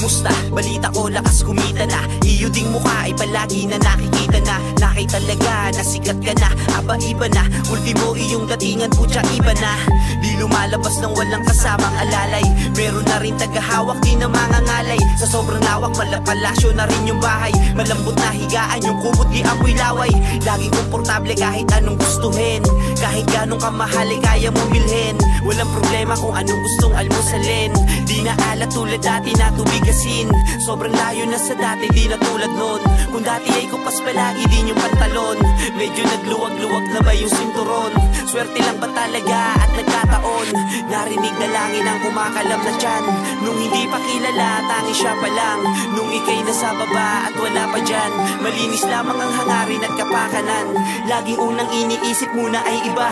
Kumusta? Balita ko lakas kumita na. Iyo ding mukha ay palagi na nakikita na. Nakita talaga na sikat ka na. Aba iba na, ultimo iyong datingan putya iba na. Di lumalabas ng walang kasamang alalay. Meron na rin tagahawak, di na mangangalay. Sa sobrang lawak, malapalasyo na rin yung bahay. Malambot na higaan, yung kumot di amoy laway. Laging komportable kahit anong gustuhin. Kahit ganong kamahal ay kaya mong bilhin. Walang problema kung anong gustong almusalin. Di na alat tulad dati na tubigasin. Sobrang layo na sa dati, di na tulad nun. Kung dati ay kupas palagi din yung pantalon. Medyo nagluwag-luwag na ba yung sinturon? Swerte lang ba talaga at nagkataon? Narinig na langin ang kumakalam na tiyan. Nung hindi pa kilala, tangi siya pa lang. Nung ika'y nasa baba at wala pa dyan. Malinis lamang ang hangarin at kapakanan. Laging unang iniisip muna ay iba.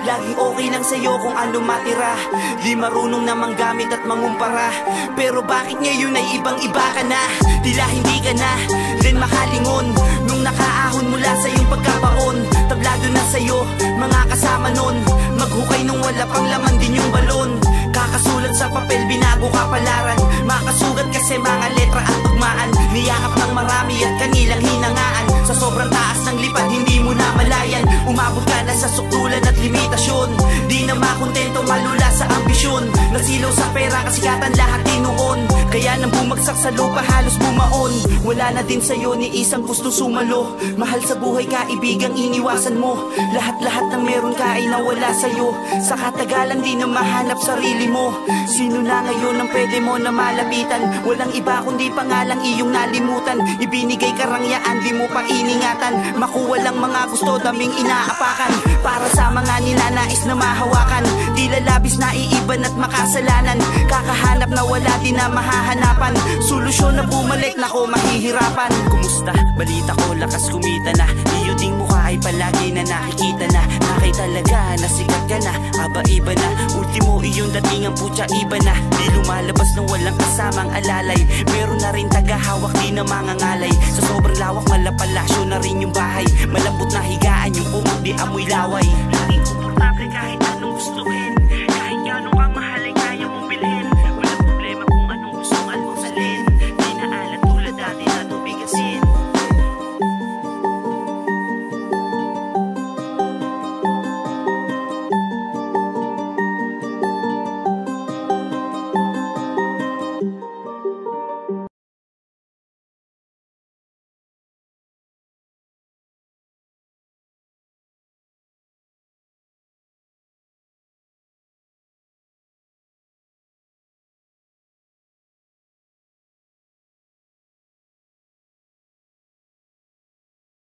Laging okay lang sa'yo kung ano matira. Di marunong na manggamit at mangumpara. Pero bakit ngayon ay ibang-iba ka na? Tila hindi ka na rin makalingon. Nung nakaahon mula sa iyong pagkabaon. Tablado na sa'yo, mga kasama nun. Maghukay nung wala pang laman din yung balon. Kakasulat sa papel, binago kapalaran. Makasugat kasi mga letra at tugmaan. Niyakap ng marami at kanilang hinangaan. Sa sobrang taas ng lipad, hindi mo na malayan. Umabot ka na sa sukdulan at limitasyon. Di na makontento, malula sa ambisyon. Nasilaw sa pera, kasikatan lahat tinuon. Kaya nang bumagsak sa lupa, halos bumaon. Wala na din sa'yo ni isang gusto sumalo. Mahal sa buhay, kaibigang iniwasan mo. Lahat-lahat ng meron ka ay nawala sa'yo. Sa katagalan, di na mahanap sarili mo. Sino na ngayon ang pwede mo na malapitan? Walang iba kundi pangalang iyong nalimutan. Ibinigay karangyaan, di mo pa iningatan. Makuha lang mga gusto, daming inaapakan. Para sa mga ninanais na mahawakan. Di lalabis na iiban at makasalanan. Kakahanap na wala din na mahahanapan. Solusyon na bumalik, nako mahihirapan. Kumusta? Balita ko lakas kumita na. Iyo ding mukha ay palagi na nakikita na. Nakay talaga na sikat ka na. Aba iba na, ultimo iyong datingang putya iba na. Di lumalabas ng walang kasamang alalay. Meron na rin tagahawak, di na mangangalay. Sa sobrang lawak, malapalasyo na rin yung bahay. Malambot na higaan, yung kumot di amoy laway. Laging komportable kahit